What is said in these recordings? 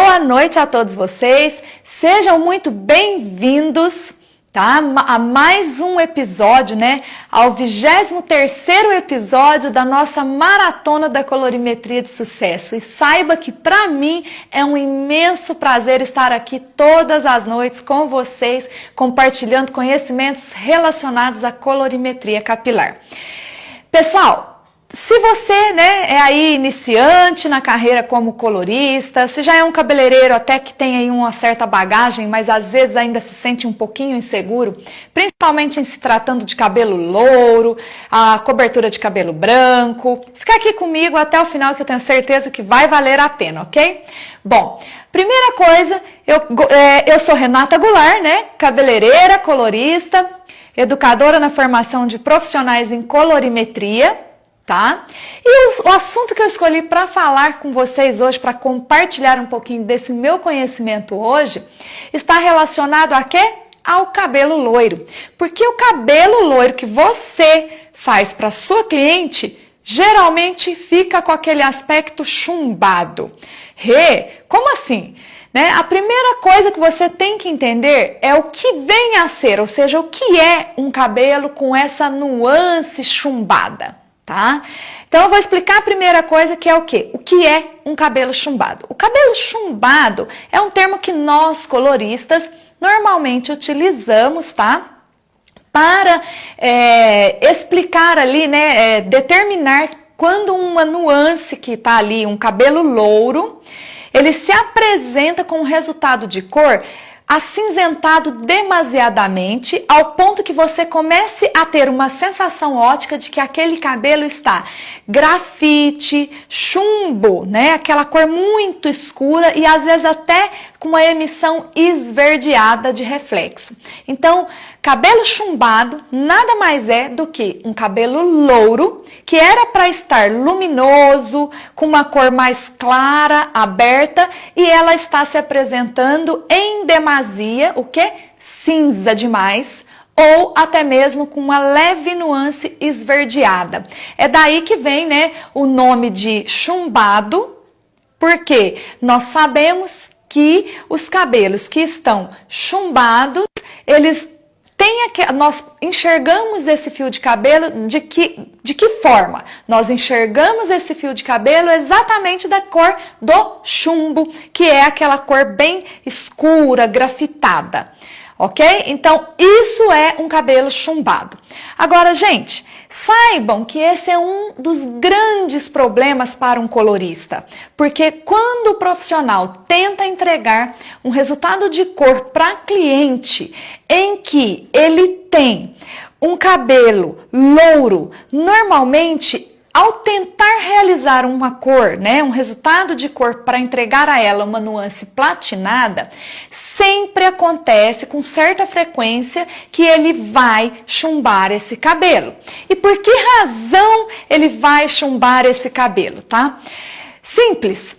Boa noite a todos vocês, sejam muito bem-vindos, tá? A mais um episódio, né? Ao 23º episódio da nossa Maratona da Colorimetria de Sucesso. E saiba que para mim é um imenso prazer estar aqui todas as noites com vocês, compartilhando conhecimentos relacionados à colorimetria capilar. Pessoal, se você, é aí iniciante na carreira como colorista, se já é um cabeleireiro até que tem aí uma certa bagagem, mas às vezes ainda se sente um pouquinho inseguro, principalmente em se tratando de cabelo louro, a cobertura de cabelo branco, fica aqui comigo até o final que eu tenho certeza que vai valer a pena, ok? Bom, primeira coisa, eu sou Renata Goulart, cabeleireira, colorista, educadora na formação de profissionais em colorimetria, tá? E o assunto que eu escolhi para falar com vocês hoje, para compartilhar um pouquinho desse meu conhecimento hoje, está relacionado a quê? Ao cabelo loiro. Porque o cabelo loiro que você faz para sua cliente, geralmente fica com aquele aspecto chumbado. Como assim? A primeira coisa que você tem que entender é o que vem a ser, ou seja, o que é um cabelo com essa nuance chumbada. Tá? Então eu vou explicar a primeira coisa, que é o quê? O que é um cabelo chumbado? O cabelo chumbado é um termo que nós coloristas normalmente utilizamos, tá? Para explicar ali, determinar quando uma nuance que está ali, um cabelo louro, ele se apresenta com um resultado de cor acinzentado demasiadamente, ao ponto que você comece a ter uma sensação óptica de que aquele cabelo está grafite, chumbo, aquela cor muito escura e às vezes até com uma emissão esverdeada de reflexo. Então, cabelo chumbado nada mais é do que um cabelo louro que era para estar luminoso, com uma cor mais clara, aberta, e ela está se apresentando em demasia, o que? Cinza demais, ou até mesmo com uma leve nuance esverdeada. É daí que vem, o nome de chumbado, porque nós sabemos que os cabelos que estão chumbados, nós enxergamos esse fio de cabelo de que forma? Nós enxergamos esse fio de cabelo exatamente da cor do chumbo, que é aquela cor bem escura, grafitada, ok? Então, isso é um cabelo chumbado. Agora, gente, saibam que esse é um dos grandes problemas para um colorista, porque quando o profissional tenta entregar um resultado de cor para cliente em que ele tem um cabelo louro, normalmente ao tentar realizar uma cor, um resultado de cor para entregar a ela uma nuance platinada, sempre acontece com certa frequência que ele vai chumbar esse cabelo. E por que razão ele vai chumbar esse cabelo, tá? Simples.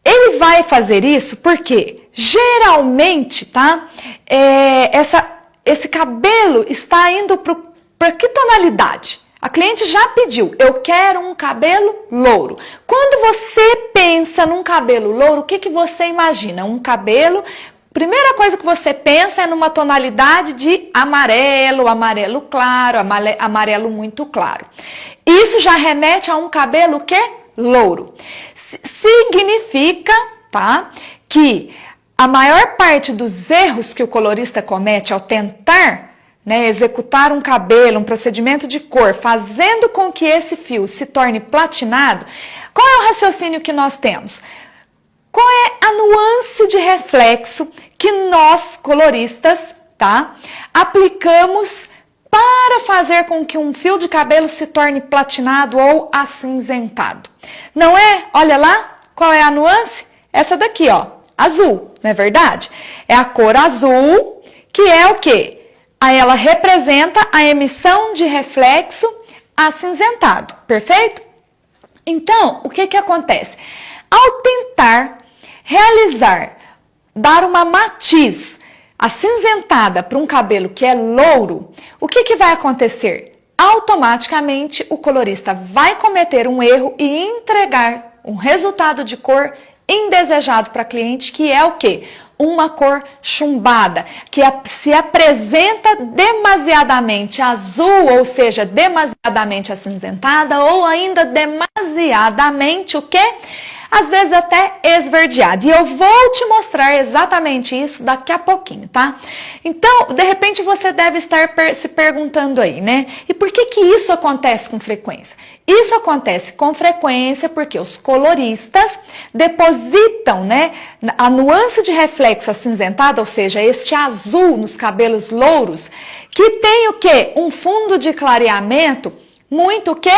Ele vai fazer isso porque geralmente, tá? Esse cabelo está indo para que tonalidade? A cliente já pediu, eu quero um cabelo louro. Quando você pensa num cabelo louro, o que você imagina? Um cabelo, primeira coisa que você pensa é numa tonalidade de amarelo, amarelo claro, amarelo muito claro. Isso já remete a um cabelo que é louro. Significa, tá, que a maior parte dos erros que o colorista comete ao tentar executar um cabelo, um procedimento de cor, fazendo com que esse fio se torne platinado, qual é o raciocínio que nós temos? Qual é a nuance de reflexo que nós, coloristas, tá, aplicamos para fazer com que um fio de cabelo se torne platinado ou acinzentado? Não é? Olha lá, qual é a nuance? Essa daqui, ó, azul, não é verdade? É a cor azul, que é o quê? Aí ela representa a emissão de reflexo acinzentado, perfeito? Então, o que acontece? Ao tentar dar uma matiz acinzentada para um cabelo que é louro, o que vai acontecer? Automaticamente o colorista vai cometer um erro e entregar um resultado de cor indesejado para cliente, que é o quê? Uma cor chumbada, que se apresenta demasiadamente azul, ou seja, demasiadamente acinzentada, ou ainda demasiadamente o quê? Às vezes até esverdeado. E eu vou te mostrar exatamente isso daqui a pouquinho, tá? Então, de repente você deve estar se perguntando aí, né? E por que que isso acontece com frequência? Isso acontece com frequência porque os coloristas depositam, né, a nuance de reflexo acinzentado, ou seja, este azul nos cabelos louros, que tem o quê? Um fundo de clareamento muito o quê?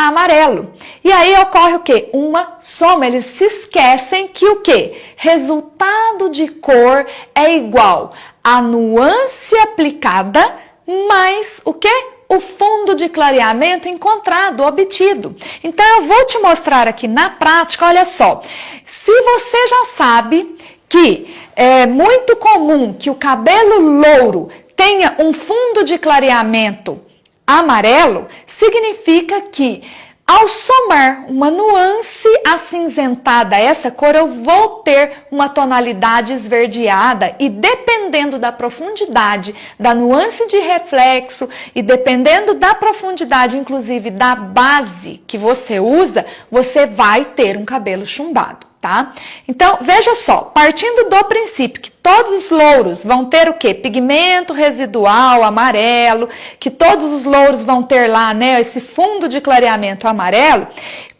Amarelo. E aí ocorre o quê? Uma soma. Eles se esquecem que o quê? Resultado de cor é igual a nuance aplicada mais o quê? O fundo de clareamento encontrado, obtido. Então eu vou te mostrar aqui na prática, olha só. Se você já sabe que é muito comum que o cabelo louro tenha um fundo de clareamento amarelo, significa que ao somar uma nuance acinzentada a essa cor, eu vou ter uma tonalidade esverdeada e dependendo da profundidade da nuance de reflexo e dependendo da profundidade, inclusive da base que você usa, você vai ter um cabelo chumbado. Tá? Então, veja só, partindo do princípio que todos os louros vão ter o quê? Pigmento residual amarelo, que todos os louros vão ter lá, né, esse fundo de clareamento amarelo,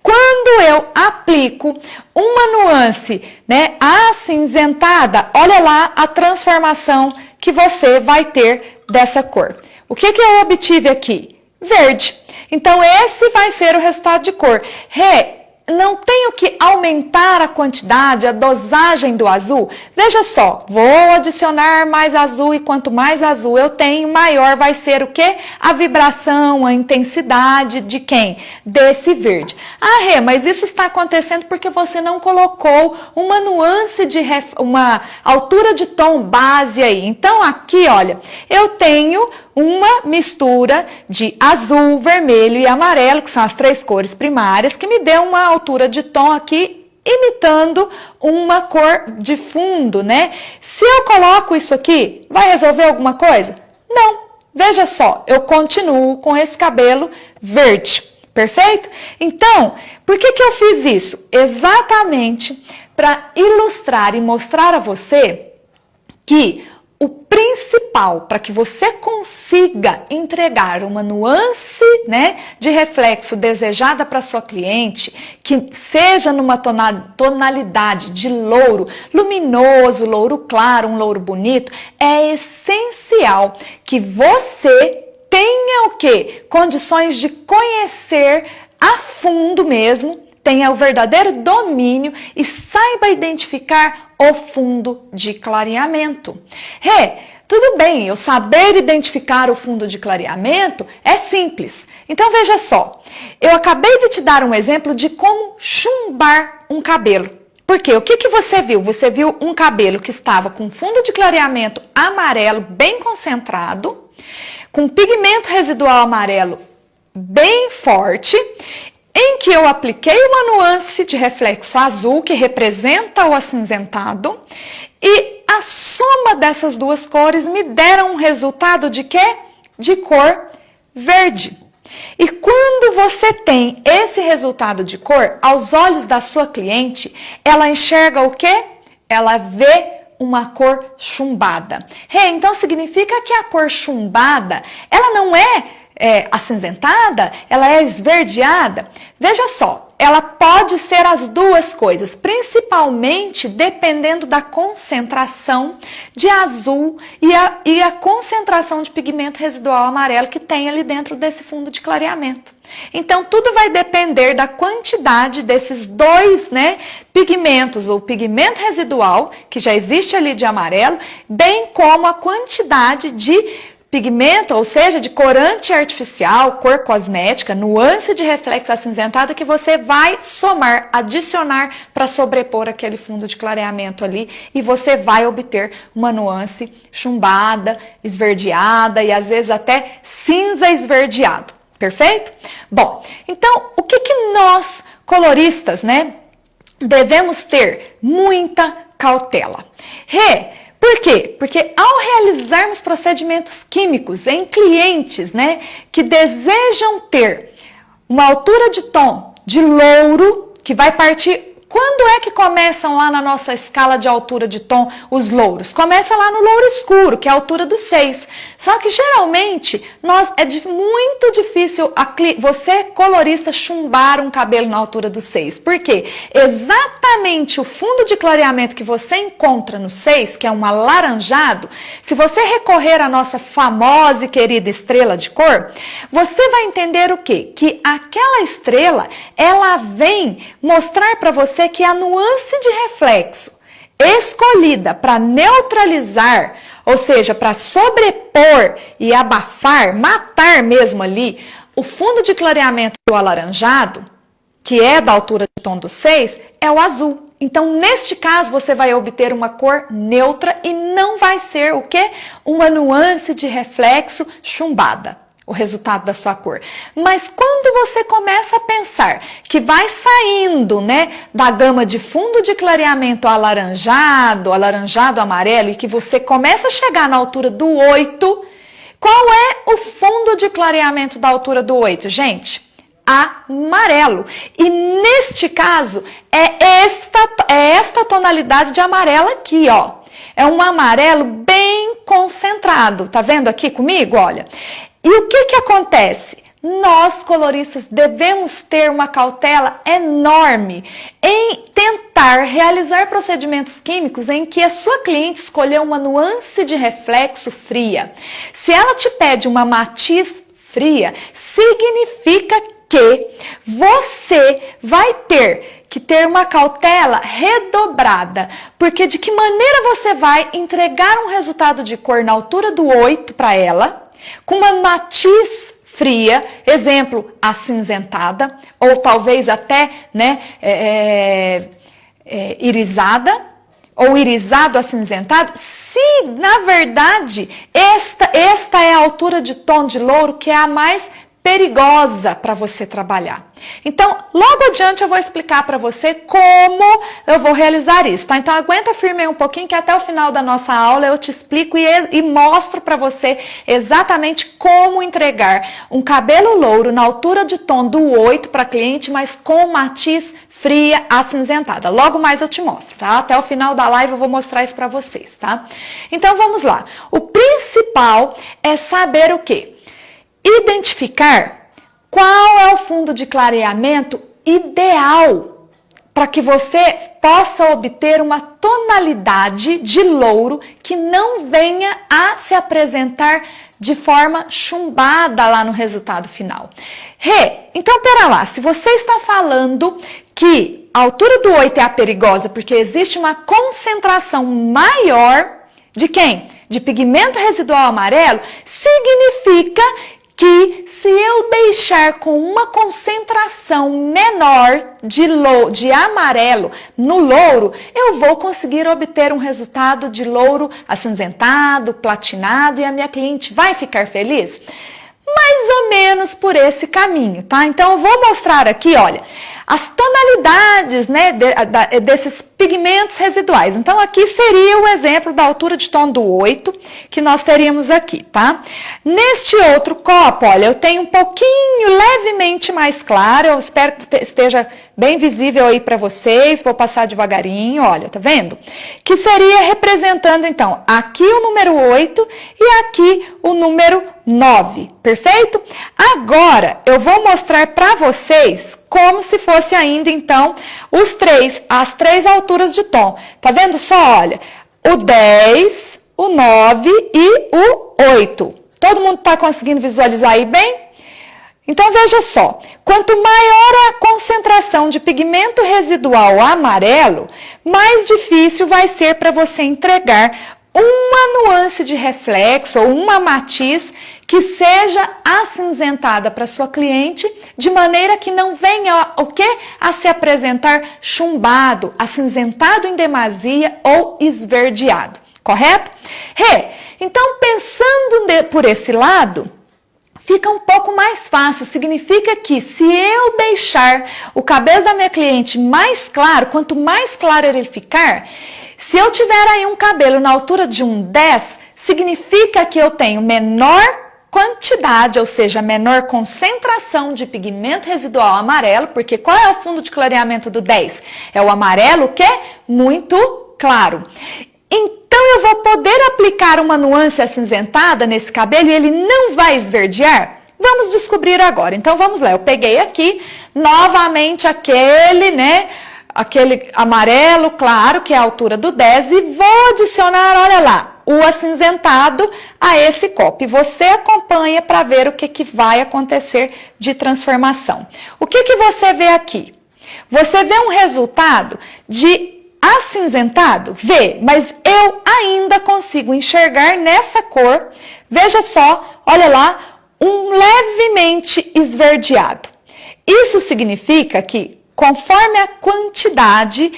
quando eu aplico uma nuance, né, acinzentada, olha lá a transformação que você vai ter dessa cor. O que que eu obtive aqui? Verde. Então, esse vai ser o resultado de cor. Não tenho que aumentar a quantidade, a dosagem do azul. Veja só, vou adicionar mais azul e quanto mais azul eu tenho, maior vai ser o quê? A vibração, a intensidade de quem? Desse verde. Ah, Rê, mas isso está acontecendo porque você não colocou uma nuance de uma altura de tom base aí. Então aqui, olha, eu tenho uma mistura de azul, vermelho e amarelo, que são as três cores primárias, que me deu uma altura de tom aqui, imitando uma cor de fundo, né? Se eu coloco isso aqui, vai resolver alguma coisa? Não. Veja só, eu continuo com esse cabelo verde, perfeito? Então, por que que eu fiz isso? Exatamente para ilustrar e mostrar a você que o principal para que você consiga entregar uma nuance, né, de reflexo desejada para sua cliente, que seja numa tonalidade de louro luminoso, louro claro, um louro bonito, é essencial que você tenha o quê? Condições de conhecer a fundo mesmo, tenha o verdadeiro domínio e saiba identificar o fundo de clareamento. Tudo bem, eu saber identificar o fundo de clareamento é simples. Então veja só, eu acabei de te dar um exemplo de como chumbar um cabelo. Porque o que que você viu? Você viu um cabelo que estava com fundo de clareamento amarelo bem concentrado, com pigmento residual amarelo bem forte, em que eu apliquei uma nuance de reflexo azul, que representa o acinzentado, e a soma dessas duas cores me deram um resultado de quê? De cor verde. E quando você tem esse resultado de cor, aos olhos da sua cliente, ela enxerga o quê? Ela vê uma cor chumbada. Então significa que a cor chumbada, ela não é acinzentada, ela é esverdeada. Veja só, ela pode ser as duas coisas, principalmente dependendo da concentração de azul e a concentração de pigmento residual amarelo que tem ali dentro desse fundo de clareamento. Então, tudo vai depender da quantidade desses dois, né, pigmentos, o pigmento residual, que já existe ali de amarelo, bem como a quantidade de pigmento, ou seja, de corante artificial, cor cosmética, nuance de reflexo acinzentado que você vai somar, adicionar para sobrepor aquele fundo de clareamento ali e você vai obter uma nuance chumbada, esverdeada e às vezes até cinza esverdeado. Perfeito? Bom, então o que que nós coloristas, né, devemos ter muita cautela. Por quê? Porque ao realizarmos procedimentos químicos em clientes, né, que desejam ter uma altura de tom de louro, que vai partir... Quando é que começam lá na nossa escala de altura de tom os louros? Começa lá no louro escuro, que é a altura do 6. Só que geralmente muito difícil você, colorista, chumbar um cabelo na altura do 6. Por quê? Exatamente o fundo de clareamento que você encontra no 6, que é um alaranjado, se você recorrer à nossa famosa e querida estrela de cor, você vai entender o quê? Que aquela estrela, ela vem mostrar para você que a nuance de reflexo escolhida para neutralizar, ou seja, para sobrepor e abafar, matar mesmo ali, o fundo de clareamento do alaranjado, que é da altura do tom do 6, é o azul. Então, neste caso, você vai obter uma cor neutra e não vai ser o quê? Uma nuance de reflexo chumbada. O resultado da sua cor. Mas quando você começa a pensar que vai saindo, né, da gama de fundo de clareamento alaranjado, amarelo, e que você começa a chegar na altura do 8, qual é o fundo de clareamento da altura do 8, gente? Amarelo. E neste caso, é esta tonalidade de amarelo aqui, ó. É um amarelo bem concentrado. Tá vendo aqui comigo? Olha. E o que acontece? Nós, coloristas, devemos ter uma cautela enorme em tentar realizar procedimentos químicos em que a sua cliente escolheu uma nuance de reflexo fria. Se ela te pede uma matiz fria, significa que você vai ter que ter uma cautela redobrada, porque de que maneira você vai entregar um resultado de cor na altura do 8 para ela, com uma matiz fria, exemplo, acinzentada, ou talvez até, né, irisada, ou irisado acinzentado, se na verdade esta é a altura de tom de louro que é a mais perigosa para você trabalhar. Então, logo adiante eu vou explicar para você como eu vou realizar isso, tá? Então, aguenta firme aí um pouquinho que até o final da nossa aula eu te explico e mostro para você exatamente como entregar um cabelo louro na altura de tom do 8 para cliente, mas com matiz fria acinzentada. Logo mais eu te mostro, tá? Até o final da live eu vou mostrar isso para vocês, tá? Então, vamos lá. O principal é saber o quê? Identificar qual é o fundo de clareamento ideal para que você possa obter uma tonalidade de louro que não venha a se apresentar de forma chumbada lá no resultado final. Então pera lá, se você está falando que a altura do 8 é a perigosa porque existe uma concentração maior de quem? De pigmento residual amarelo, significa que se eu deixar com uma concentração menor de amarelo no louro, eu vou conseguir obter um resultado de louro acinzentado, platinado, e a minha cliente vai ficar feliz? Mais ou menos por esse caminho, tá? Então, eu vou mostrar aqui, olha, as tonalidades, né, desses pigmentos residuais. Então, aqui seria o exemplo da altura de tom do 8 que nós teríamos aqui, tá? Neste outro copo, olha, eu tenho um pouquinho, levemente mais claro, eu espero que esteja bem visível aí para vocês, vou passar devagarinho, olha, tá vendo? Que seria representando, então, aqui o número 8 e aqui o número 9, perfeito? Agora, eu vou mostrar para vocês como se fosse ainda, então, as três alturas de tom. Tá vendo só? Olha, o 10, o 9 e o 8. Todo mundo tá conseguindo visualizar aí bem? Então, veja só, quanto maior a concentração de pigmento residual amarelo, mais difícil vai ser para você entregar uma nuance de reflexo ou uma matiz que seja acinzentada para sua cliente, de maneira que não venha o quê? A se apresentar chumbado, acinzentado em demasia ou esverdeado, correto? Então, pensando por esse lado, fica um pouco mais fácil. Significa que se eu deixar o cabelo da minha cliente mais claro, quanto mais claro ele ficar, se eu tiver aí um cabelo na altura de um 10, significa que eu tenho menor quantidade, ou seja, menor concentração de pigmento residual amarelo, porque qual é o fundo de clareamento do 10? É o amarelo que é muito claro. Então eu vou poder aplicar uma nuance acinzentada nesse cabelo e ele não vai esverdear? Vamos descobrir agora. Então vamos lá, eu peguei aqui novamente aquele amarelo claro, que é a altura do 10, e vou adicionar, olha lá, o acinzentado a esse copo. E você acompanha para ver o que vai acontecer de transformação. O que você vê aqui? Você vê um resultado de acinzentado? Vê, mas eu ainda consigo enxergar nessa cor, veja só, olha lá, um levemente esverdeado. Isso significa que conforme a quantidade,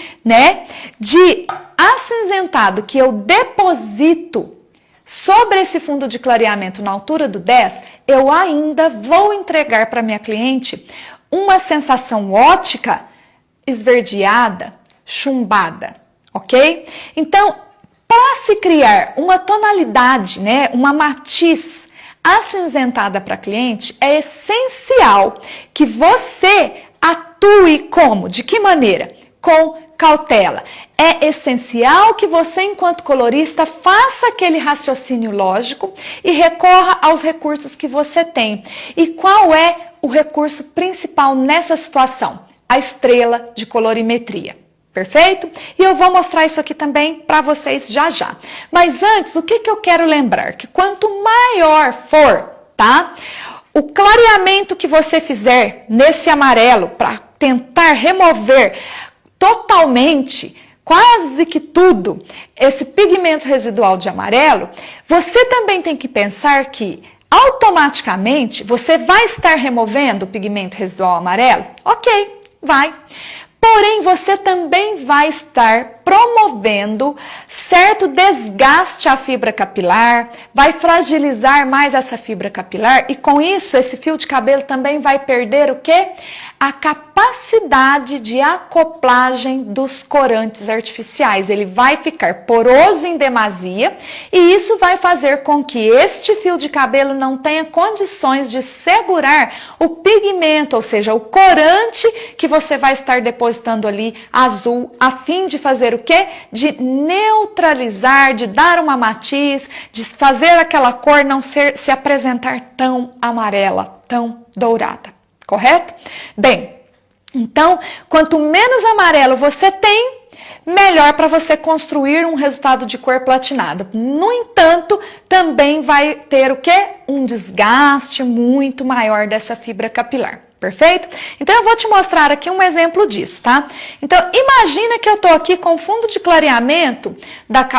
de acinzentado que eu deposito sobre esse fundo de clareamento na altura do 10, eu ainda vou entregar para minha cliente uma sensação óptica esverdeada, chumbada, ok? Então, para se criar uma tonalidade, uma matiz acinzentada para cliente, é essencial que você atue como? De que maneira? Com cautela. É essencial que você, enquanto colorista, faça aquele raciocínio lógico e recorra aos recursos que você tem. E qual é o recurso principal nessa situação? A estrela de colorimetria. Perfeito? E eu vou mostrar isso aqui também para vocês já já. Mas antes, o que eu quero lembrar? Que quanto maior for, tá? O clareamento que você fizer nesse amarelo para tentar remover totalmente, quase que tudo, esse pigmento residual de amarelo, você também tem que pensar que automaticamente você vai estar removendo o pigmento residual amarelo? Ok, vai. Porém, você também vai estar promovendo certo desgaste à fibra capilar, vai fragilizar mais essa fibra capilar e com isso esse fio de cabelo também vai perder o quê? A capacidade de acoplagem dos corantes artificiais. Ele vai ficar poroso em demasia e isso vai fazer com que este fio de cabelo não tenha condições de segurar o pigmento, ou seja, o corante que você vai estar depositando ali azul, a fim de fazer o quê? De neutralizar, de dar uma matiz, de fazer aquela cor não se apresentar tão amarela, tão dourada. Correto? Bem, então, quanto menos amarelo você tem, melhor para você construir um resultado de cor platinada. No entanto, também vai ter o quê? Um desgaste muito maior dessa fibra capilar. Perfeito? Então, eu vou te mostrar aqui um exemplo disso, tá? Então, imagina que eu tô aqui com o fundo de clareamento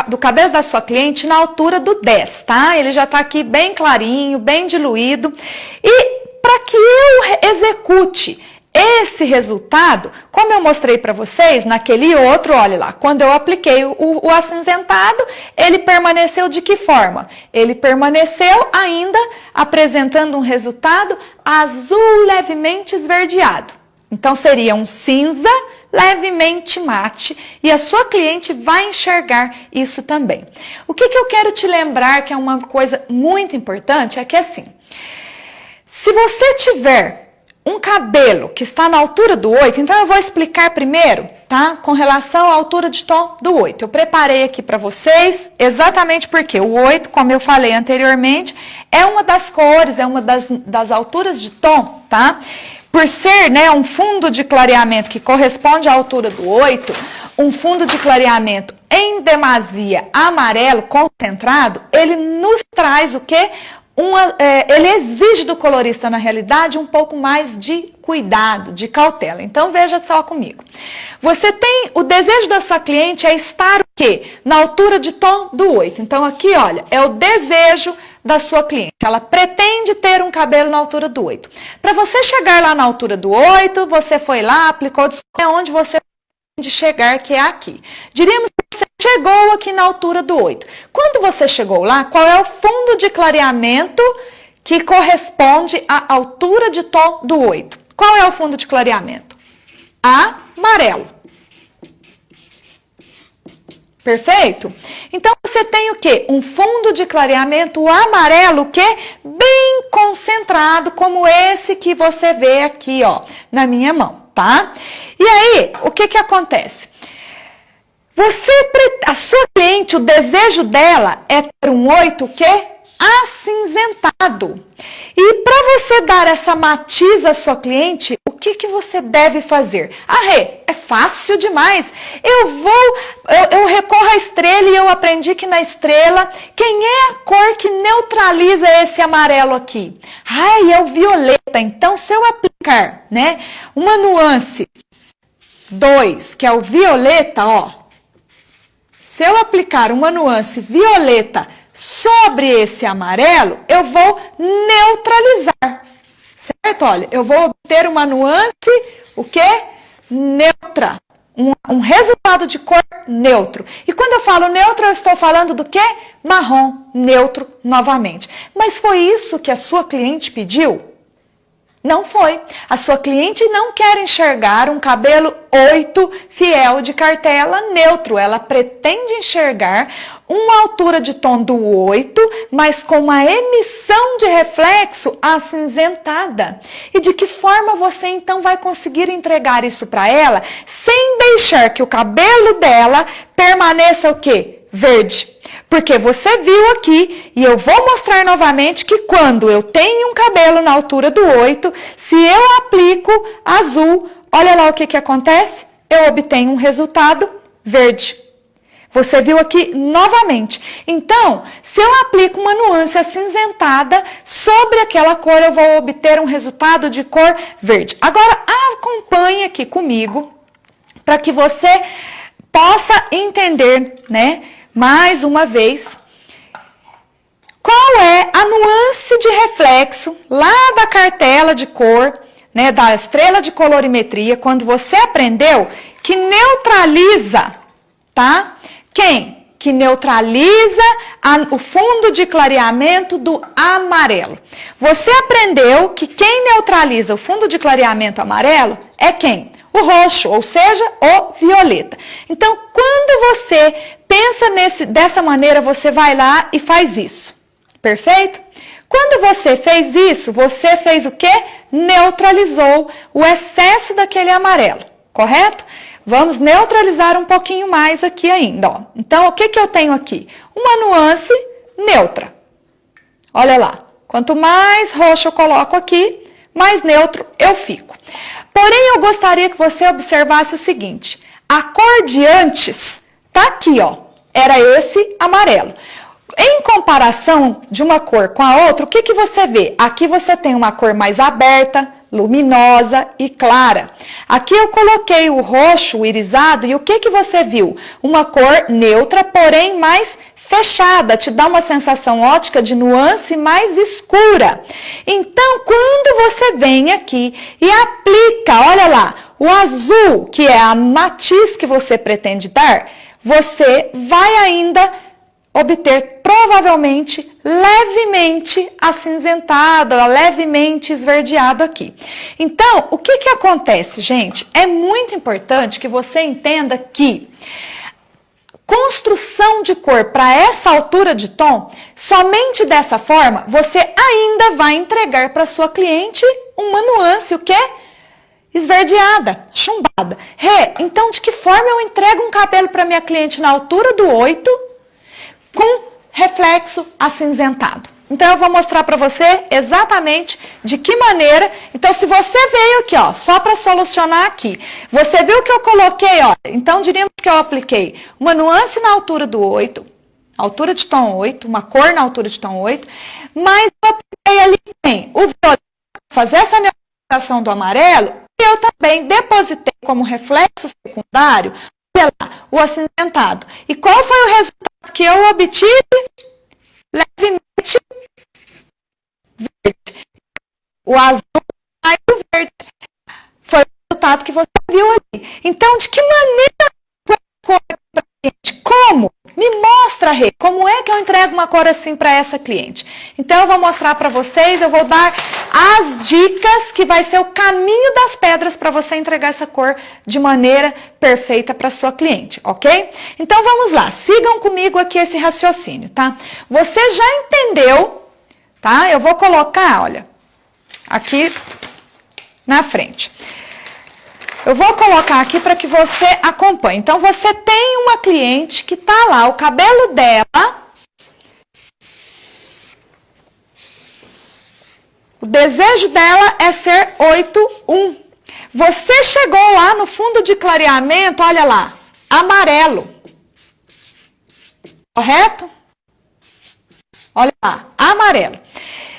do cabelo da sua cliente na altura do 10, tá? Ele já tá aqui bem clarinho, bem diluído. E para que eu execute esse resultado, como eu mostrei para vocês naquele outro, olha lá, quando eu apliquei o acinzentado, ele permaneceu de que forma? Ele permaneceu ainda apresentando um resultado azul levemente esverdeado. Então seria um cinza levemente mate e a sua cliente vai enxergar isso também. O que eu quero te lembrar que é uma coisa muito importante é que assim, se você tiver um cabelo que está na altura do 8, então eu vou explicar primeiro, tá? Com relação à altura de tom do 8. Eu preparei aqui para vocês exatamente porque o 8, como eu falei anteriormente, é uma das cores, é uma das alturas de tom, tá? Por ser, um fundo de clareamento que corresponde à altura do 8, um fundo de clareamento em demasia amarelo concentrado, ele nos traz o quê? Ele exige do colorista, na realidade, um pouco mais de cuidado, de cautela. Então, veja só comigo. Você tem, o desejo da sua cliente é estar o quê? Na altura de tom do 8. Então, aqui, olha, é o desejo da sua cliente. Ela pretende ter um cabelo na altura do 8. Para você chegar lá na altura do 8, você foi lá, aplicou, é onde você de chegar, que é aqui. Diríamos que você chegou aqui na altura do 8. Quando você chegou lá, qual é o fundo de clareamento que corresponde à altura de tom do 8. Qual é o fundo de clareamento? Amarelo. Perfeito? Então, você tem o quê? Um fundo de clareamento amarelo, que é bem concentrado, como esse que você vê aqui, ó, na minha mão, tá? E aí, o que acontece? A sua cliente, o desejo dela é ter um 8 que acinzentado. E para você dar essa matiz à sua cliente, o que você deve fazer? Rê, é fácil demais. Eu recorro à estrela e eu aprendi que na estrela, quem é a cor que neutraliza esse amarelo aqui? É o violeta. Então, se eu aplicar, né, uma nuance 2, que é o violeta, ó. Se eu aplicar uma nuance violeta sobre esse amarelo, eu vou neutralizar, certo? Olha, eu vou obter uma nuance, o quê? Neutra. Um resultado de cor neutro. E quando eu falo neutro, eu estou falando do quê? Marrom, neutro, novamente. Mas foi isso que a sua cliente pediu? Não foi. A sua cliente não quer enxergar um cabelo 8 fiel de cartela neutro. Ela pretende enxergar uma altura de tom do 8, mas com uma emissão de reflexo acinzentada. E de que forma você então vai conseguir entregar isso para ela sem deixar que o cabelo dela permaneça o quê? Verde. Porque você viu aqui, e eu vou mostrar novamente, que quando eu tenho um cabelo na altura do 8, se eu aplico azul, olha lá o que acontece? Eu obtenho um resultado verde. Você viu aqui novamente. Então, se eu aplico uma nuance acinzentada sobre aquela cor, eu vou obter um resultado de cor verde. Agora, acompanhe aqui comigo, para que você possa entender, né? Mais uma vez, qual é a nuance de reflexo lá da cartela de cor, né, da estrela de colorimetria, quando você aprendeu que neutraliza, tá? Quem? Que neutraliza o fundo de clareamento do amarelo. Você aprendeu que quem neutraliza o fundo de clareamento amarelo é quem? O roxo, ou seja, o violeta. Então, quando você pensa dessa maneira, você vai lá e faz isso. Perfeito? Quando você fez isso, você fez o quê? Neutralizou o excesso daquele amarelo, correto? Vamos neutralizar um pouquinho mais aqui ainda, ó. Então, o que eu tenho aqui? Uma nuance neutra. Olha lá. Quanto mais roxo eu coloco aqui, mais neutro eu fico. Porém, eu gostaria que você observasse o seguinte. A cor de antes tá aqui, ó. Era esse amarelo. Em comparação de uma cor com a outra, o que você vê? Aqui você tem uma cor mais aberta, luminosa e clara. Aqui eu coloquei o roxo, o irisado, e o que você viu? Uma cor neutra, porém mais fechada, te dá uma sensação ótica de nuance mais escura. Então, quando você vem aqui e aplica, olha lá, o azul, que é a matiz que você pretende dar, você vai ainda obter provavelmente levemente acinzentado, levemente esverdeado aqui. Então, o que acontece, gente? É muito importante que você entenda que construção de cor para essa altura de tom, somente dessa forma, você ainda vai entregar para sua cliente uma nuance, o quê? Esverdeada, chumbada. Então de que forma eu entrego um cabelo para minha cliente na altura do 8 com reflexo acinzentado? Então eu vou mostrar para você exatamente de que maneira. Então se você veio aqui, ó, só para solucionar aqui, você viu que eu coloquei, ó, então diríamos que eu apliquei uma nuance na altura do 8, altura de tom 8, uma cor na altura de tom 8, mas eu apliquei ali também o violeta, fazer essa neutralização do amarelo, e eu também depositei como reflexo secundário, olha lá, o acinzentado. E qual foi o resultado que eu obtive? Levemente verde. O azul mais o verde. Foi o resultado que você viu ali. Então, de que maneira como? Me mostra mostra, Rê, como é que eu entrego uma cor assim para essa cliente? Então, eu vou mostrar para vocês, eu vou dar as dicas que vai ser o caminho das pedras para você entregar essa cor de maneira perfeita para sua cliente, ok? Então, vamos lá, sigam comigo aqui esse raciocínio, tá? Você já entendeu, tá? Eu vou colocar, olha, aqui na frente. Eu vou colocar aqui para que você acompanhe. Então, você tem uma cliente que tá lá, o cabelo dela, o desejo dela é ser 8-1. Você chegou lá no fundo de clareamento, olha lá, amarelo. Correto? Olha lá, amarelo.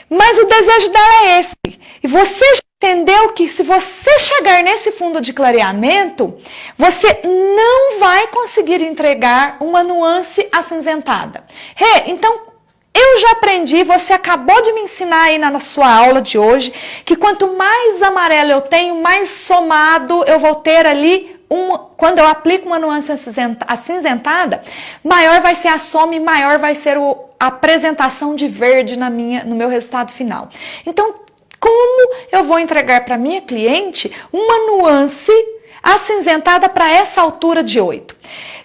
Mas o desejo dela é esse. E você já entendeu que se você chegar nesse fundo de clareamento, você não vai conseguir entregar uma nuance acinzentada. Então, eu já aprendi, você acabou de me ensinar aí na sua aula de hoje, que quanto mais amarelo eu tenho, mais somado eu vou ter ali, quando eu aplico uma nuance acinzentada, maior vai ser a soma e maior vai ser a apresentação de verde no meu resultado final. Então, como eu vou entregar para minha cliente uma nuance acinzentada para essa altura de 8?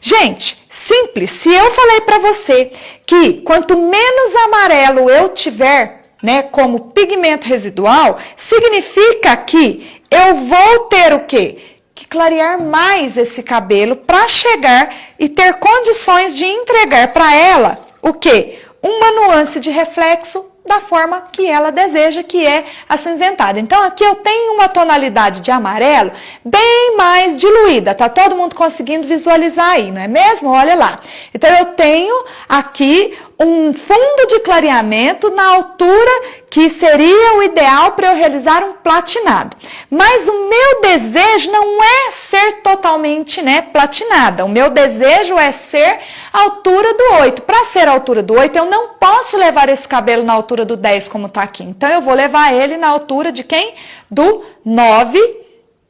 Gente, simples. Se eu falei para você que quanto menos amarelo eu tiver, né, como pigmento residual, significa que eu vou ter o quê? Que clarear mais esse cabelo para chegar e ter condições de entregar para ela o quê? Uma nuance de reflexo da forma que ela deseja, que é acinzentada. Então, aqui eu tenho uma tonalidade de amarelo bem mais diluída. Tá todo mundo conseguindo visualizar aí, não é mesmo? Olha lá. Então, eu tenho aqui um fundo de clareamento na altura que seria o ideal para eu realizar um platinado. Mas o meu desejo não é ser totalmente, né, platinada. O meu desejo é ser a altura do 8. Para ser a altura do 8, eu não posso levar esse cabelo na altura do 10 como está aqui. Então, eu vou levar ele na altura de quem? Do 9.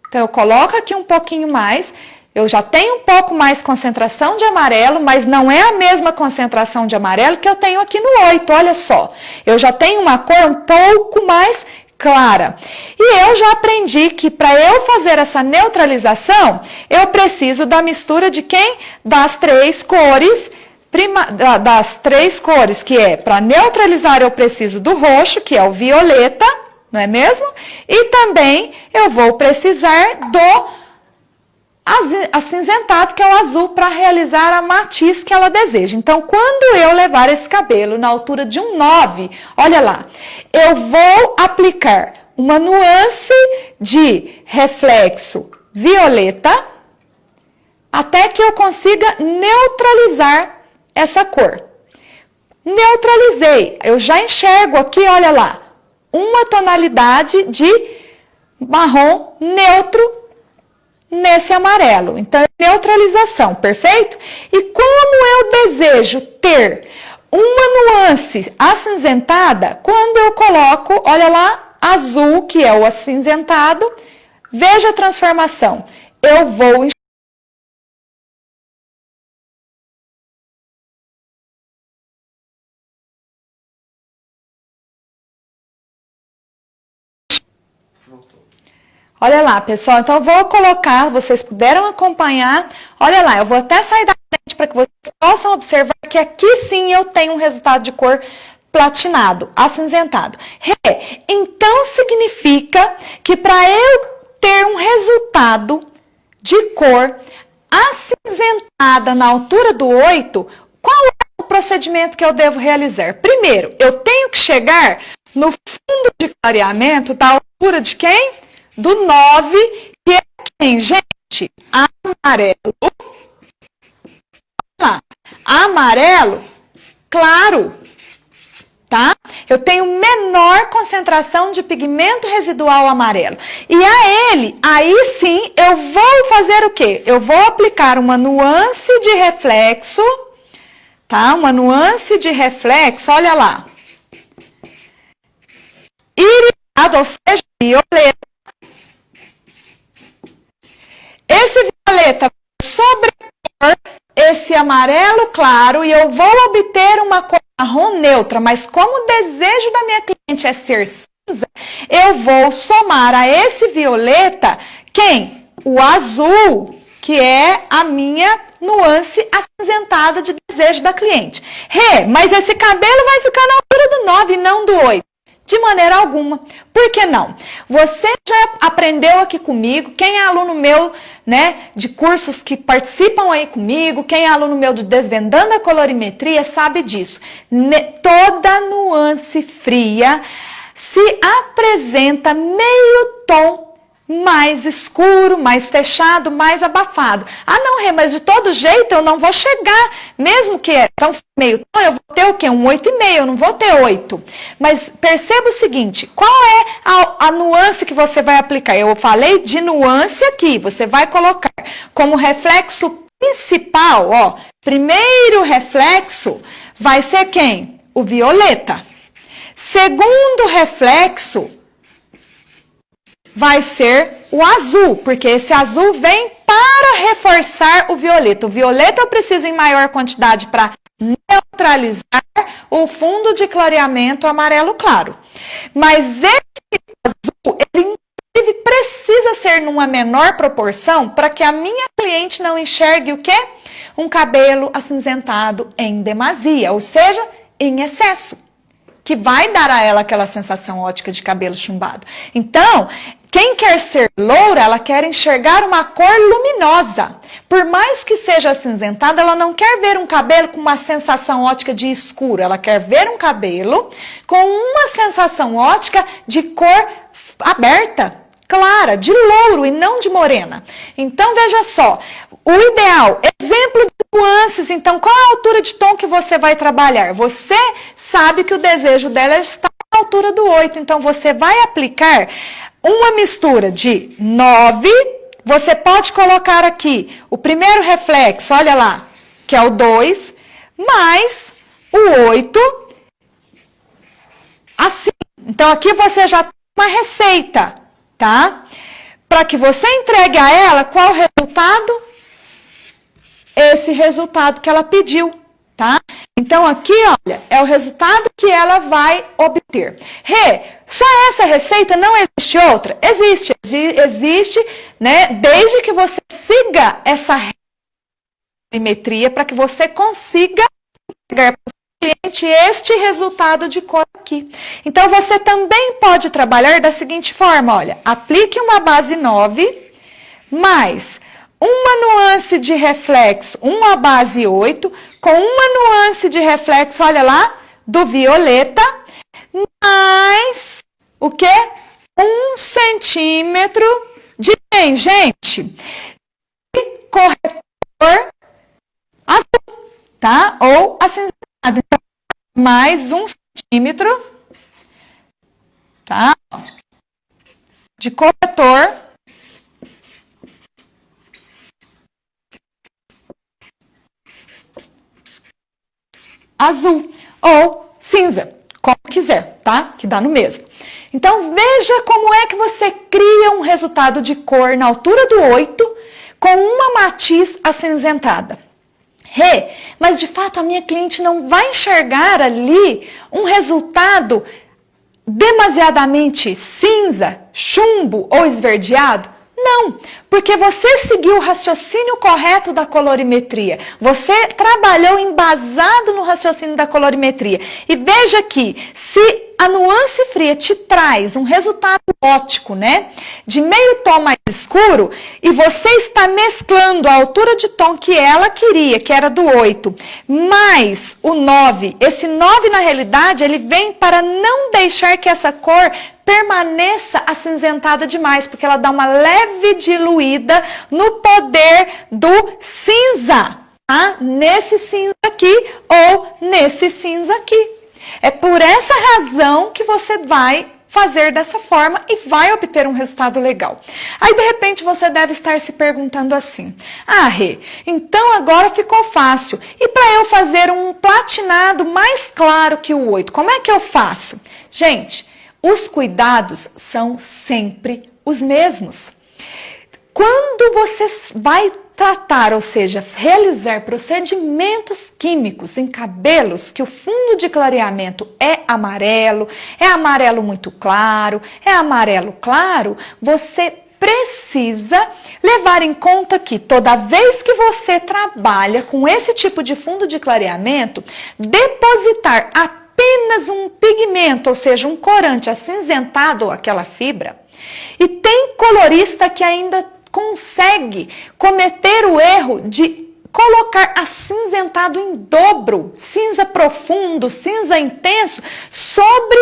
Então, eu coloco aqui um pouquinho mais. Eu já tenho um pouco mais concentração de amarelo, mas não é a mesma concentração de amarelo que eu tenho aqui no 8, olha só. Eu já tenho uma cor um pouco mais clara. E eu já aprendi que para eu fazer essa neutralização, eu preciso da mistura de quem? Das três cores, que é, para neutralizar eu preciso do roxo, que é o violeta, não é mesmo? E também eu vou precisar do acinzentado, que é o azul, para realizar a matiz que ela deseja. Então, quando eu levar esse cabelo na altura de um 9, olha lá, eu vou aplicar uma nuance de reflexo violeta até que eu consiga neutralizar essa cor. Neutralizei, eu já enxergo aqui, olha lá, uma tonalidade de marrom neutro nesse amarelo. Então, é neutralização, perfeito? E como eu desejo ter uma nuance acinzentada, quando eu coloco, olha lá, azul, que é o acinzentado, veja a transformação. Eu vou olha lá, pessoal, então eu vou colocar, vocês puderam acompanhar, olha lá, eu vou até sair da frente para que vocês possam observar que aqui sim eu tenho um resultado de cor platinado, acinzentado. Então significa que para eu ter um resultado de cor acinzentada na altura do 8, qual é o procedimento que eu devo realizar? Primeiro, eu tenho que chegar no fundo de clareamento da altura de quem? Do 9, que é quem, gente? Amarelo. Olha lá. Amarelo claro, tá? Eu tenho menor concentração de pigmento residual amarelo. E a ele, aí sim, eu vou fazer o quê? Eu vou aplicar uma nuance de reflexo, tá? Uma nuance de reflexo, olha lá. Iridado, ou seja, violeta. Esse violeta vai sobrepor esse amarelo claro e eu vou obter uma cor marrom neutra, mas como o desejo da minha cliente é ser cinza, eu vou somar a esse violeta, quem? O azul, que é a minha nuance acinzentada de desejo da cliente. Rê, mas esse cabelo vai ficar na altura do 9 e não do 8. De maneira alguma. Por que não? Você já aprendeu aqui comigo, quem é aluno meu, né, de cursos que participam aí comigo, quem é aluno meu de Desvendando a Colorimetria, sabe disso. Toda nuance fria se apresenta meio tom mais escuro, mais fechado, mais abafado. Ah, não, Rê, mas de todo jeito eu não vou chegar, mesmo que é tão meio tom, eu vou ter o quê? Um 8,5, eu não vou ter 8. Mas perceba o seguinte, qual é a nuance que você vai aplicar? Eu falei de nuance aqui, você vai colocar como reflexo principal, ó, primeiro reflexo vai ser quem? O violeta. Segundo reflexo vai ser o azul, porque esse azul vem para reforçar o violeta. O violeta eu preciso em maior quantidade para neutralizar o fundo de clareamento amarelo claro. Mas esse azul, ele inclusive precisa ser numa menor proporção para que a minha cliente não enxergue o quê? Um cabelo acinzentado em demasia, ou seja, em excesso, que vai dar a ela aquela sensação ótica de cabelo chumbado. Então, quem quer ser loura, ela quer enxergar uma cor luminosa. Por mais que seja acinzentada, ela não quer ver um cabelo com uma sensação ótica de escuro. Ela quer ver um cabelo com uma sensação ótica de cor aberta, clara, de louro e não de morena. Então, veja só, o ideal, exemplo de nuances, então, qual é a altura de tom que você vai trabalhar? Você sabe que o desejo dela está na altura do 8, então você vai aplicar uma mistura de 9, você pode colocar aqui o primeiro reflexo, olha lá, que é o 2, mais o 8, assim. Então, aqui você já tem uma receita, tá? Para que você entregue a ela, qual o resultado? Esse resultado que ela pediu, tá? Então, aqui, olha, é o resultado que ela vai obter. Rê, só essa receita, não existe outra? Existe, existe, né? Desde que você siga essa colorimetria para que você consiga entregar para o seu cliente este resultado de cor aqui. Então, você também pode trabalhar da seguinte forma, olha, aplique uma base 9, mais uma nuance de reflexo, uma base 8, com uma nuance de reflexo, olha lá, do violeta, mais o quê? 1 centímetro de quem, gente? De corretor azul, tá? Ou acinzentado. Então, mais 1 centímetro, tá? De corretor azul ou cinza, como quiser, tá? Que dá no mesmo. Então, veja como é que você cria um resultado de cor na altura do 8 com uma matiz acinzentada. Rê, mas de fato a minha cliente não vai enxergar ali um resultado demasiadamente cinza, chumbo ou esverdeado? Não, porque você seguiu o raciocínio correto da colorimetria. Você trabalhou embasado no raciocínio da colorimetria. E veja que se a nuance fria te traz um resultado óptico, né, de meio tom mais escuro, e você está mesclando a altura de tom que ela queria, que era do 8, mais o 9. Esse 9, na realidade, ele vem para não deixar que essa cor permaneça acinzentada demais, porque ela dá uma leve diluída no poder do cinza, tá? Nesse cinza aqui ou nesse cinza aqui. É por essa razão que você vai fazer dessa forma e vai obter um resultado legal. Aí, de repente, você deve estar se perguntando assim, ah, Rê, então agora ficou fácil. E para eu fazer um platinado mais claro que o 8, como é que eu faço? Gente, os cuidados são sempre os mesmos. Quando você vai tratar, ou seja, realizar procedimentos químicos em cabelos que o fundo de clareamento é amarelo muito claro, é amarelo claro, você precisa levar em conta que toda vez que você trabalha com esse tipo de fundo de clareamento, depositar apenas um pigmento, ou seja, um corante acinzentado, aquela fibra, e tem colorista que ainda consegue cometer o erro de colocar acinzentado em dobro, cinza profundo, cinza intenso, sobre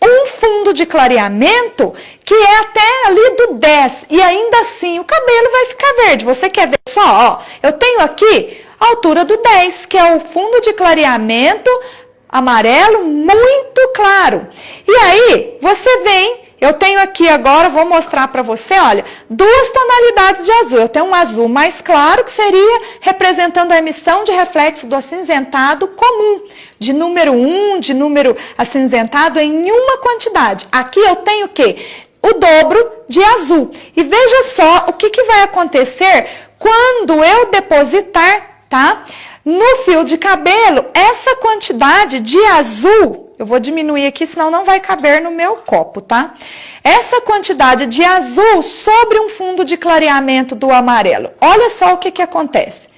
um fundo de clareamento que é até ali do 10, e ainda assim o cabelo vai ficar verde. Você quer ver só? Ó, eu tenho aqui a altura do 10, que é o fundo de clareamento amarelo muito claro. E aí, você vem, eu tenho aqui agora, vou mostrar para você, olha, 2 tonalidades de azul. Eu tenho um azul mais claro, que seria representando a emissão de reflexo do acinzentado comum, de número 1, de número acinzentado em uma quantidade. Aqui eu tenho o quê? O dobro de azul. E veja só o que vai acontecer quando eu depositar, tá? No fio de cabelo, essa quantidade de azul, eu vou diminuir aqui, senão não vai caber no meu copo, tá? Essa quantidade de azul sobre um fundo de clareamento do amarelo. Olha só o que acontece.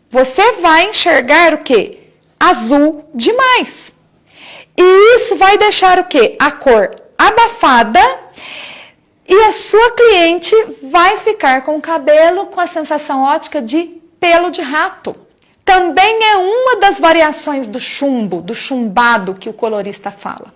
Você vai enxergar o quê? Azul demais. E isso vai deixar o quê? A cor abafada, e a sua cliente vai ficar com o cabelo com a sensação ótica de pelo de rato. Também é uma das variações do chumbo, do chumbado que o colorista fala.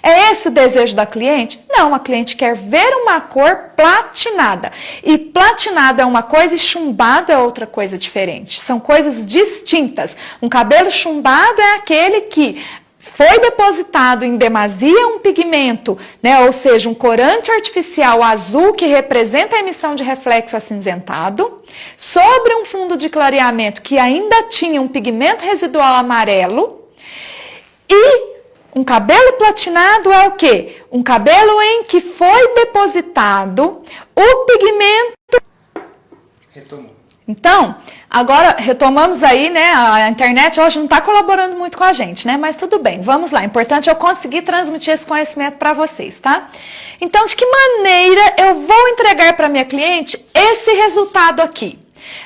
É esse o desejo da cliente? Não, a cliente quer ver uma cor platinada. E platinado é uma coisa e chumbado é outra coisa diferente. São coisas distintas. Um cabelo chumbado é aquele que foi depositado em demasia um pigmento, né? Ou seja, um corante artificial azul que representa a emissão de reflexo acinzentado, sobre um fundo de clareamento que ainda tinha um pigmento residual amarelo. E um cabelo platinado é o quê? Um cabelo em que foi depositado o pigmento. Retomou. Então, agora retomamos aí, né? A internet hoje não está colaborando muito com a gente, né? Mas tudo bem, vamos lá. Importante é eu conseguir transmitir esse conhecimento para vocês, tá? Então, de que maneira eu vou entregar para minha cliente esse resultado aqui?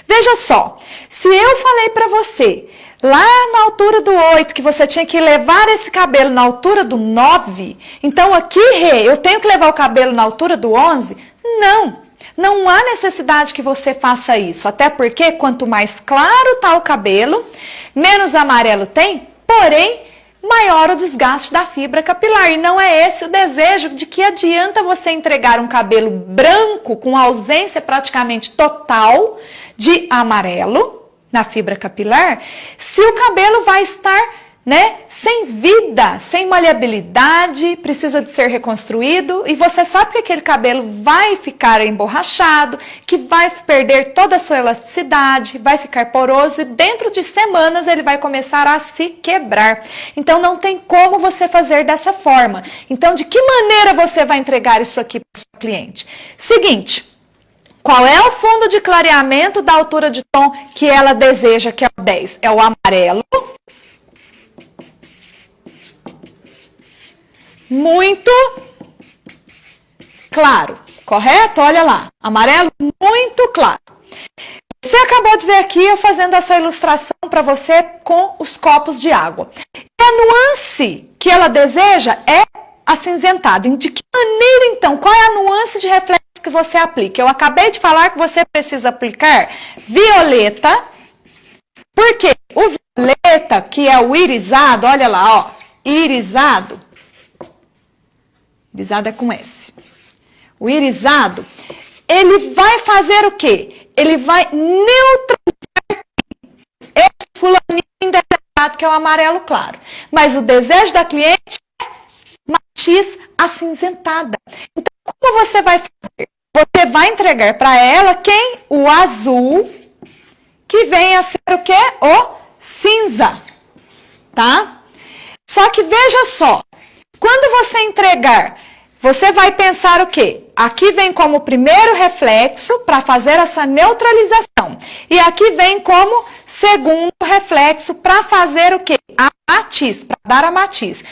Veja só, se eu falei para você lá na altura do 8 que você tinha que levar esse cabelo na altura do 9, então aqui, Rê, eu tenho que levar o cabelo na altura do 11? Não. Não há necessidade que você faça isso, até porque quanto mais claro está o cabelo, menos amarelo tem, porém, maior o desgaste da fibra capilar. E não é esse o desejo. De que adianta você entregar um cabelo branco com ausência praticamente total de amarelo na fibra capilar, se o cabelo vai estar, né, sem vida, sem maleabilidade, precisa de ser reconstruído, e você sabe que aquele cabelo vai ficar emborrachado, que vai perder toda a sua elasticidade, vai ficar poroso, e dentro de semanas ele vai começar a se quebrar. Então não tem como você fazer dessa forma. Então, de que maneira você vai entregar isso aqui para o seu cliente? Seguinte, qual é o fundo de clareamento da altura de tom que ela deseja, que é o 10? É o amarelo. Muito claro, correto? Olha lá, amarelo muito claro. Você acabou de ver aqui eu fazendo essa ilustração para você com os copos de água. E a nuance que ela deseja é acinzentada. De que maneira, então? Qual é a nuance de reflexo que você aplica? Eu acabei de falar que você precisa aplicar violeta, porque o violeta, que é o irisado, olha lá, ó, irisado. Irisado é com S. O irisado, ele vai fazer o quê? Ele vai neutralizar esse fulaninho indesejado, que é o amarelo claro. Mas o desejo da cliente é matiz acinzentada. Então, como você vai fazer? Você vai entregar para ela quem? O azul, que vem a ser o quê? O cinza. Tá? Só que veja só. Quando você entregar, você vai pensar o quê? Aqui vem como primeiro reflexo para fazer essa neutralização. E aqui vem como segundo reflexo para fazer o quê? A matiz, para dar a matiz.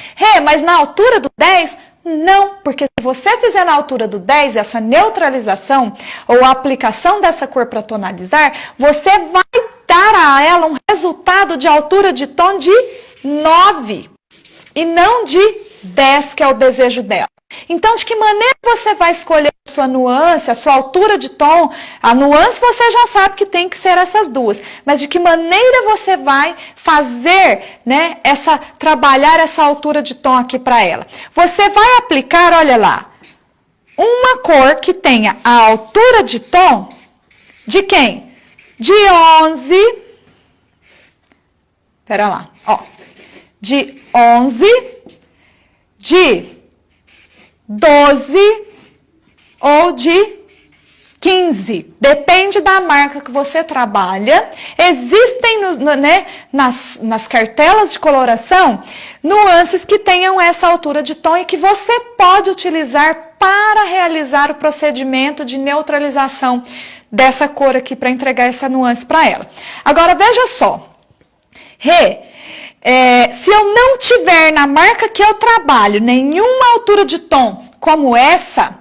Mas na altura do 10, não, porque se você fizer na altura do 10 essa neutralização ou a aplicação dessa cor para tonalizar, você vai dar a ela um resultado de altura de tom de 9 e não de 10, que é o desejo dela. Então, de que maneira você vai escolher a sua nuance, a sua altura de tom? A nuance você já sabe que tem que ser essas duas. Mas de que maneira você vai fazer, né, trabalhar essa altura de tom aqui para ela? Você vai aplicar, olha lá, uma cor que tenha a altura de tom de quem? De 11. Pera lá, ó. De 11, de 12 ou de 15. Depende da marca que você trabalha. Existem nas cartelas de coloração nuances que tenham essa altura de tom e que você pode utilizar para realizar o procedimento de neutralização dessa cor aqui para entregar essa nuance para ela. Agora, veja só. Se eu não tiver na marca que eu trabalho nenhuma altura de tom como essa,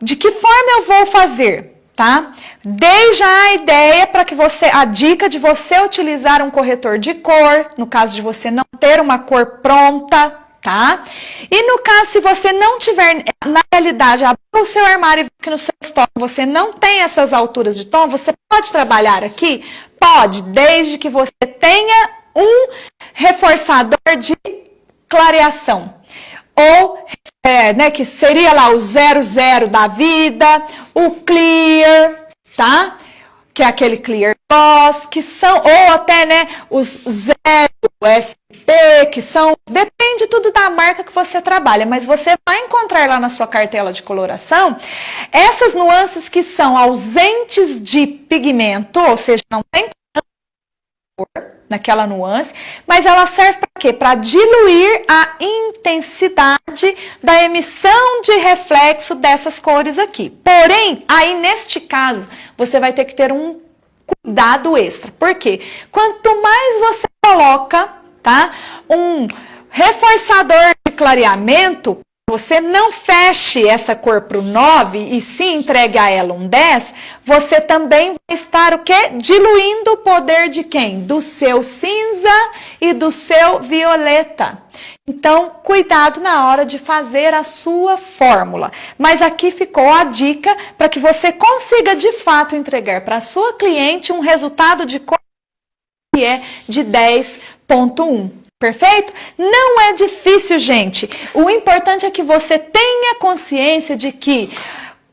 de que forma eu vou fazer, tá? Dei já a ideia para que a dica de você utilizar um corretor de cor, no caso de você não ter uma cor pronta, tá? E no caso, se você não tiver, na realidade, abrir o seu armário e ver que no seu estoque você não tem essas alturas de tom, você pode trabalhar aqui? Pode, desde que você tenha um reforçador de clareação. Ou, que seria lá o 00 da vida, o clear, tá? Que é aquele clear gloss, que são, ou até, os 0 SP, que são, depende tudo da marca que você trabalha, mas você vai encontrar lá na sua cartela de coloração essas nuances que são ausentes de pigmento, ou seja, não tem cor naquela nuance, mas ela serve para quê? Para diluir a intensidade da emissão de reflexo dessas cores aqui. Porém, aí neste caso, você vai ter que ter um cuidado extra. Por quê? Quanto mais você coloca, tá, um reforçador de clareamento, você não feche essa cor para o 9 e se entregue a ela um 10, você também vai estar o quê? Diluindo o poder de quem? Do seu cinza e do seu violeta. Então, cuidado na hora de fazer a sua fórmula. Mas aqui ficou a dica para que você consiga de fato entregar para a sua cliente um resultado de cor que é de 10.1. Perfeito? Não é difícil, gente. O importante é que você tenha consciência de que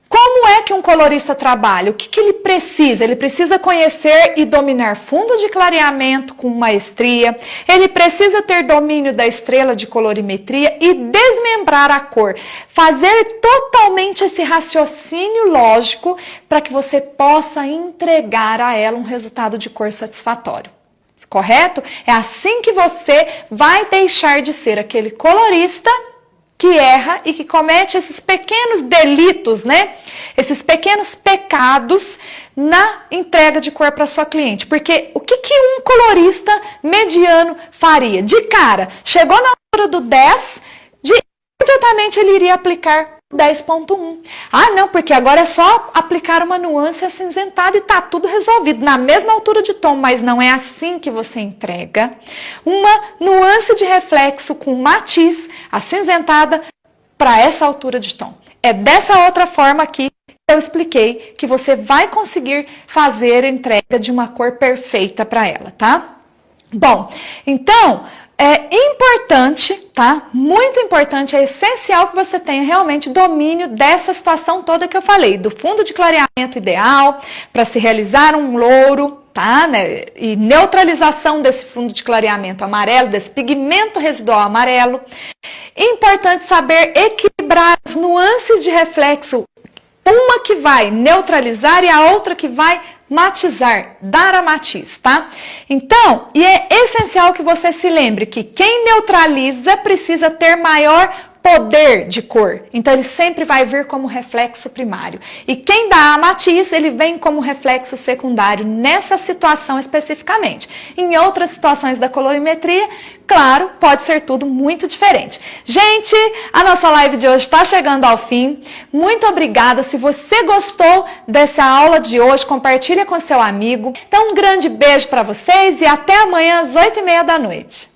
como é que um colorista trabalha? O que ele precisa? Ele precisa conhecer e dominar fundo de clareamento com maestria. Ele precisa ter domínio da estrela de colorimetria e desmembrar a cor. Fazer totalmente esse raciocínio lógico para que você possa entregar a ela um resultado de cor satisfatório. Correto? É assim que você vai deixar de ser aquele colorista que erra e que comete esses pequenos delitos, Esses pequenos pecados na entrega de cor para sua cliente. Porque o que um colorista mediano faria? De cara, chegou na altura do 10, imediatamente ele iria aplicar 10.1. Ah, não, porque agora é só aplicar uma nuance acinzentada e tá tudo resolvido, na mesma altura de tom, mas não é assim que você entrega uma nuance de reflexo com matiz acinzentada para essa altura de tom. É dessa outra forma aqui que eu expliquei que você vai conseguir fazer a entrega de uma cor perfeita para ela, tá? Bom, então é importante, tá? Muito importante, é essencial que você tenha realmente domínio dessa situação toda que eu falei, do fundo de clareamento ideal para se realizar um louro, tá? E neutralização desse fundo de clareamento amarelo, desse pigmento residual amarelo. Importante saber equilibrar as nuances de reflexo, uma que vai neutralizar e a outra que vai matizar, dar a matiz, tá? Então, e é essencial que você se lembre que quem neutraliza precisa ter maior poder de cor. Então, ele sempre vai vir como reflexo primário. E quem dá a matiz, ele vem como reflexo secundário nessa situação especificamente. Em outras situações da colorimetria, claro, pode ser tudo muito diferente. Gente, a nossa live de hoje está chegando ao fim. Muito obrigada. Se você gostou dessa aula de hoje, compartilha com seu amigo. Então, um grande beijo para vocês e até amanhã às 8h30 da noite.